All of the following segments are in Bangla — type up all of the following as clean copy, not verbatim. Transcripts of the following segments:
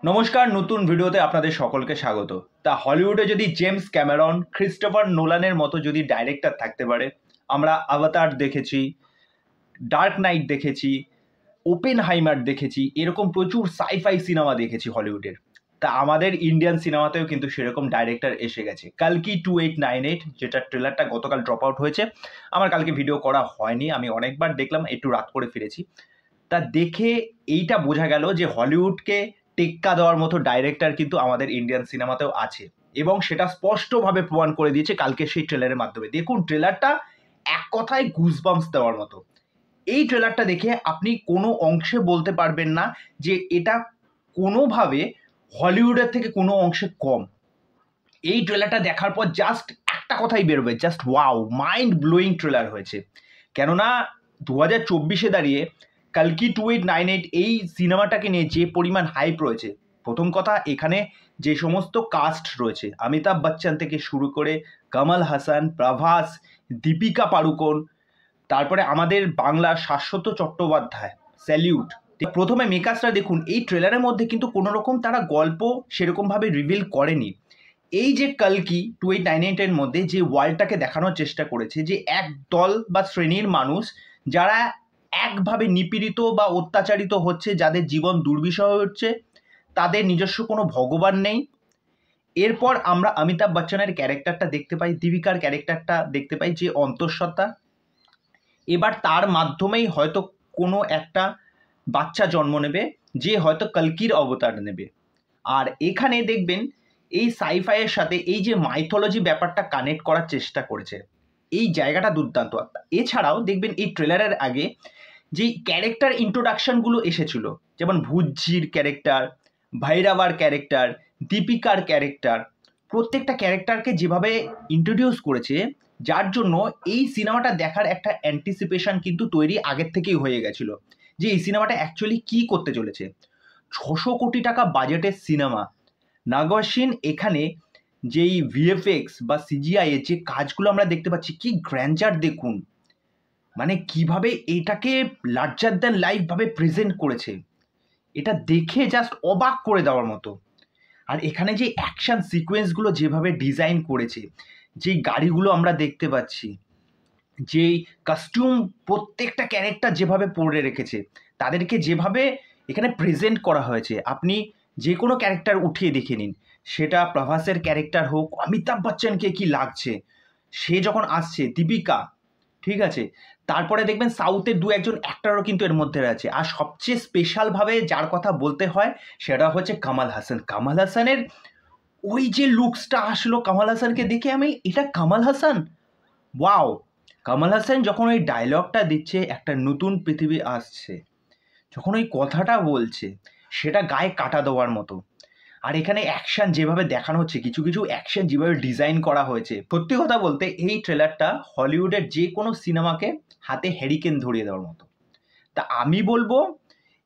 নমস্কার, নতুন ভিডিওতে আপনাদের সকলকে স্বাগত। তা হলিউডে যদি জেমস ক্যামেরন, ক্রিস্টোফার নোলানের মতো যদি ডাইরেক্টর থাকতে পারে, আমরা আভাতার দেখেছি, ডার্ক নাইট দেখেছি, ওপেনহাইমার দেখেছি, এরকম প্রচুর সাইফাই সিনেমা দেখেছি হলিউডের। তা আমাদের ইন্ডিয়ান সিনেমাতেও কিন্তু সেরকম ডাইরেক্টর এসে গেছে। কালকি 2898, যেটা ট্রেলারটা গতকাল ড্রপ আউট হয়েছে, আমার কালকে ভিডিও করা হয়নি, আমি অনেকবার দেখলাম, একটু রাত করে ফিরেছি। তা দেখে এইটা বোঝা গেল যে হলিউডকে টেক্কা দেওয়ার মতো ডাইরেক্টর কিন্তু আমাদের ইন্ডিয়ান সিনেমাতেও আছে, এবং সেটা স্পষ্টভাবে প্রমাণ করে দিয়েছে কালকে সেই ট্রেলারের মাধ্যমে। দেখুন, ট্রেলারটা এক কথায় গুজবাম্পস দেওয়ার মতো। এই ট্রেলারটা দেখে আপনি কোনো অংশে বলতে পারবেন না যে এটা কোনোভাবে হলিউডের থেকে কোনো অংশে কম। এই ট্রেলারটা দেখার পর জাস্ট একটা কথাই বেরোবে, just wow, mind blowing trailer হয়েছে। কেননা 2024-এ দাঁড়িয়ে কালকি 2898 এই সিনেমাটাকে নিয়ে যে পরিমাণ হাইপ রয়েছে, প্রথম কথা এখানে যে সমস্ত কাস্ট রয়েছে, অমিতাভ বচ্চন থেকে শুরু করে কমল হাসান, প্রভাস, দীপিকা পাড়ুকোন, তারপরে আমাদের বাংলার শাশ্বত চট্টোপাধ্যায়, স্যালিউট। প্রথমে মেকার্সরা দেখুন, এই ট্রেলারের মধ্যে কিন্তু কোনো রকম তারা গল্প সেরকমভাবে রিভিল করেনি। এই যে কালকি 2898-এর মধ্যে যে ওয়ার্ল্ডটাকে দেখানোর চেষ্টা করেছে, যে এক দল বা শ্রেণীর মানুষ যারা একভাবে নিপীড়িত বা অত্যাচারিত হচ্ছে, যাদের জীবন দুর্বিষহ হচ্ছে, তাদের নিজস্ব কোনো ভগবান নেই। এরপর আমরা অমিতাভ বচ্চনের ক্যারেক্টারটা দেখতে পাই, দীপিকার ক্যারেক্টারটা দেখতে পাই, যে অন্তঃসত্ত্বা। এবার তার মাধ্যমেই হয়তো কোনো একটা বাচ্চা জন্ম নেবে, যে হয়তো কালকির অবতার নেবে। আর এখানে দেখবেন এই সাইফাইয়ের সাথে এই যে মাইথোলজি ব্যাপারটা কানেক্ট করার চেষ্টা করেছে, এই জায়গাটা দুর্দান্ত। এছাড়াও দেখবেন এই ট্রেলারের আগে যে ক্যারেক্টার ইন্ট্রোডাকশনগুলো এসেছিল, যেমন ভুজ্জির ক্যারেক্টার, ভৈরবার ক্যারেক্টার, দীপিকার ক্যারেক্টার, প্রত্যেকটা ক্যারেক্টারকে যেভাবে ইন্ট্রোডিউস করেছে, যার জন্য এই সিনেমাটা দেখার একটা অ্যান্টিসিপেশন কিন্তু তৈরি আগের থেকেই হয়ে গেছিল, যে এই সিনেমাটা অ্যাকচুয়ালি কী করতে চলেছে। 600 কোটি টাকা বাজেটের সিনেমা, নাগওয়াসিন এখানে যেই ভিএফএক্স বা সিজিআই এর যে কাজগুলো আমরা দেখতে পাচ্ছি, কি গ্র্যান্ডার দেখুন, মানে কিভাবে এটাকে লার্জার দ্যান লাইফ ভাবে প্রেজেন্ট করেছে, এটা দেখে জাস্ট অবাক করে দেওয়ার মতো। আর এখানে যে অ্যাকশন সিকোয়েন্সগুলো যেভাবে ডিজাইন করেছে, যেই গাড়িগুলো আমরা দেখতে পাচ্ছি, যেই কস্টিউম প্রত্যেকটা ক্যারেক্টার যেভাবে পরে রেখেছে, তাদেরকে যেভাবে এখানে প্রেজেন্ট করা হয়েছে, আপনি যে কোনো ক্যারেক্টার উঠিয়ে দেখে নিন, সেটা প্রভাসের ক্যারেক্টার হোক, অমিতাভ বচ্চনকে কি লাগছে সে যখন আসছে, দীপিকা, ঠিক আছে, তারপরে দেখবেন সাউথের দু একজন অ্যাক্টরও কিন্তু এর মধ্যে আছে। আর সবচেয়ে স্পেশালভাবে যার কথা বলতে হয় সেটা হচ্ছে কমল হাসান। কমল হাসানের ওই যে লুকসটা আসলো, কমল হাসানকে দেখে আমি, এটা কমল হাসান, ওয়াও। কমল হাসান যখন ওই ডায়লগটা দিচ্ছে, একটা নতুন পৃথিবী আসছে, যখন ওই কথাটা বলছে, সেটা গায়ে কাটা দেওয়ার মতো। আর এখানে অ্যাকশন যেভাবে দেখানো হচ্ছে, কিছু কিছু অ্যাকশন যেভাবে ডিজাইন করা হয়েছে, সত্যি কথা বলতে এই ট্রেলারটা হলিউডের যে কোনো সিনেমাকে হাতে হ্যারিকেন ধরিয়ে দেওয়ার মতো। তা আমি বলবো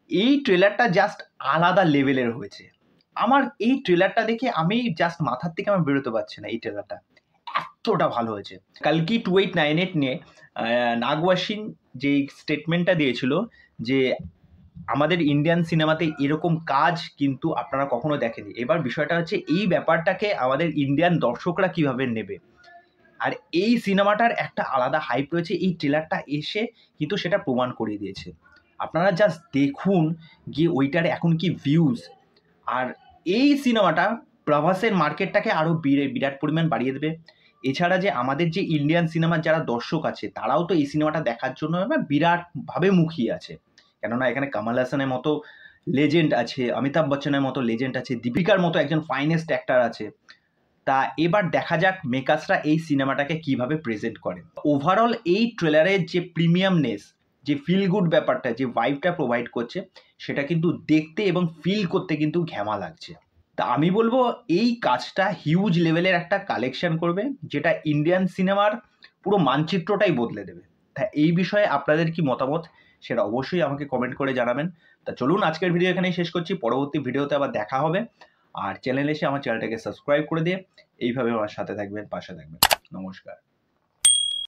এই ট্রেলারটা জাস্ট আলাদা লেভেলের হয়েছে। আমার এই ট্রেলারটা দেখে আমি জাস্ট মাথার থেকে আমি বেরোতে পারছি না, এই ট্রেলারটা এতটা ভালো হয়েছে। কালকি 2898 নিয়ে নাগওয়াসিন যেই স্টেটমেন্টটা দিয়েছিল, যে আমাদের ইন্ডিয়ান সিনেমাতে এরকম কাজ কিন্তু আপনারা কখনো দেখেনি। এবার বিষয়টা হচ্ছে এই ব্যাপারটাকে আমাদের ইন্ডিয়ান দর্শকরা কিভাবে নেবে। আর এই সিনেমাটার একটা আলাদা হাইপ রয়েছে, এই ট্রেলারটা এসে কিন্তু সেটা প্রমাণ করিয়ে দিয়েছে। আপনারা জাস্ট দেখুন গিয়ে ওইটার এখন কি ভিউজ। আর এই সিনেমাটা প্রভাসের মার্কেটটাকে আরও বিরাট পরিমাণ বাড়িয়ে দেবে। এছাড়া যে আমাদের যে ইন্ডিয়ান সিনেমার যারা দর্শক আছে, তারাও তো এই সিনেমাটা দেখার জন্য বিরাটভাবে মুখিয়ে আছে। কেননা এখানে কমল হাসানের মতো লেজেন্ড আছে, অমিতাভ বচ্চনের মতো লেজেন্ড আছে, দীপিকার মতো একজন ফাইনেস্ট অ্যাক্টার আছে। তা এবার দেখা যাক মেকার্সরা এই সিনেমাটাকে কিভাবে প্রেজেন্ট করে। ওভারঅল এই ট্রেলারের যে প্রিমিয়ামনেস, যে ফিল গুড ব্যাপারটা, যে ভাইবটা প্রোভাইড করছে, সেটা কিন্তু দেখতে এবং ফিল করতে কিন্তু ঘ্যামা লাগছে। তা আমি বলবো এই কাজটা হিউজ লেভেলের একটা কালেকশন করবে, যেটা ইন্ডিয়ান সিনেমার পুরো মানচিত্রটাই বদলে দেবে। তা এই বিষয়ে আপনাদের কি মতামত, সেটা অবশ্যই আমাকে কমেন্ট করে জানাবেন। তা চলুন, আজকের ভিডিও এখানেই শেষ করছি, পরবর্তী ভিডিওতে আবার দেখা হবে। আর চ্যানেলে এসে আমার চ্যানেলটাকে সাবস্ক্রাইব করে দিয়ে এইভাবে আমার সাথে থাকবেন, পাশে থাকবেন। নমস্কার।